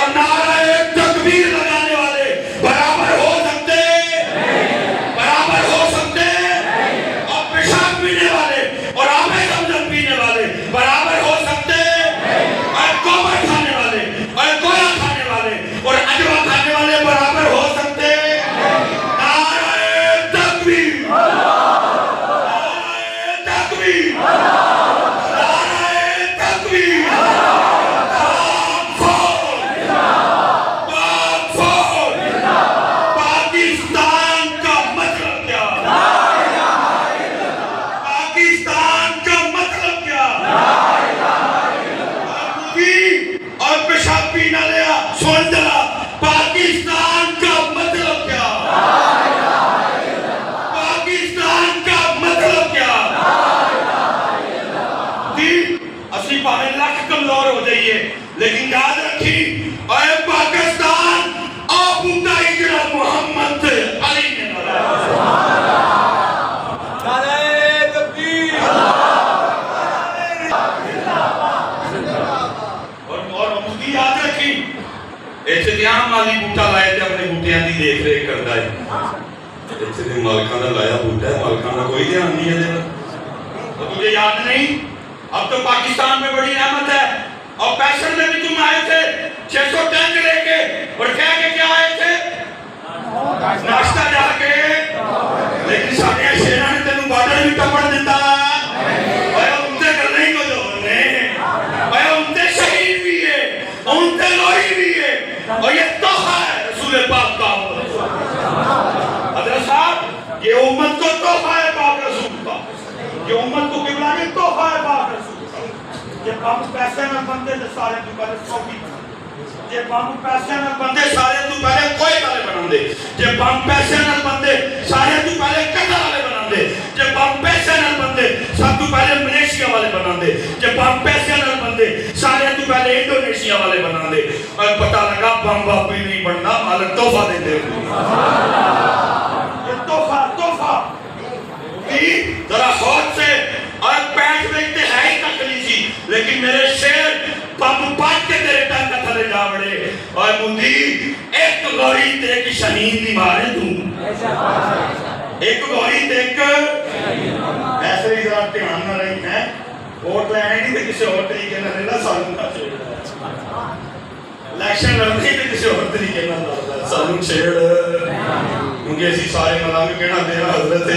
اور نعرہ تکبیر لگانے والے برابر ہو سکتے، برابر ہو سکتے، اور پیشاب پینے والے اور آب زمزم پینے والے برابر ہو سکتے، اور گوبر کھانے والے اور گویا کھانے والے اور اجوا کھانے والے برابر ہو سکتے؟ نعرہ تکبیر، نعرہ تکبیر، نعرہ تکبیر، پاک فوج، پاک فوج، پاکستان کا مطلب کیا؟ پاکستان کا مطلب کیا؟ اور پیشاب پینا لیا سن جلا، پاکستان کا مطلب کیا؟ پاکستان کا مطلب کیا؟ جی اسی پاہے لاکھ کمزور ہو جائیے لیکن یاد رکھی اے پاکستان آپ اتائی جناب محمد علی نے نعرہ تکبیر، اور مفتی یاد رکھی احتیام والی بوٹا لائے تھے اپنے بوٹیاں دی دیکھ ریکھ کرتا ہے، ایسے مالکاں دا لایا بوٹا ہے، مالکاں دا کوئی دھیان نہیں ہے، تو تجھے یاد نہیں؟ اب تو پاکستان میں بڑی نعمت ہے، اور پیشن میں بھی تم آئے تھے 600 ٹینک لے کے اور کہہ کے کیا آئے تھے؟ ناشتہ جا کے، لیکن ساڑھے شیرہ نے تینوں بارڈر بھی کپڑ دیتا، اور انتے کرنے کو جو ہونے، اور انتے شہید بھی ہے، انتے لوئی بھی ہے، اور یہ تحفہ ہے رسول پاک کا۔ حضرت صاحب یہ امت کو تحفہ ہے پاک رسول کا، یہ امت کو قبلہ یہ تحفہ ہے پاک رسول کا۔ یہ بام پیسے میں بندے تھے سارے تو پہلے سوکی، یہ بام پیسے میں بندے سارے تو پہلے کوئی والے بنا دے، یہ بام پیسے میں بندے سارے تو پہلے قطر والے بنا دے، یہ بام پیسے میں بندے سب تو پہلے ملیشیا والے بنا دے، یہ بام پیسے میں بندے سارے تو پہلے انڈونیشیا والے بنا دے، اور پتہ لگا بم باپی نہیں بننا مالک تحفہ دے دے، یہ تحفہ ذرا خود سے، اور پینٹ میں انتہائی تکلیفی، لیکن میرے شیر بم پاٹ کے تیرے ٹنگ کا تھلے جا بڑے، اور مندی ایک گوری دیکھ شہید نہیں مارے دوں، ایک گوری دیکھ ایسے ہی ذرا دھیان نہ رہی ہے، ووٹ لینے نہیں تھے کسی اور طریقے نہ لینا سالوں کا چھوڑ، الیکشن لڑنے تھے کسی اور طریقے نہ لینا سالوں چھیڑ، کیونکہ اسی سارے ملام کہنا دے رہا حضرت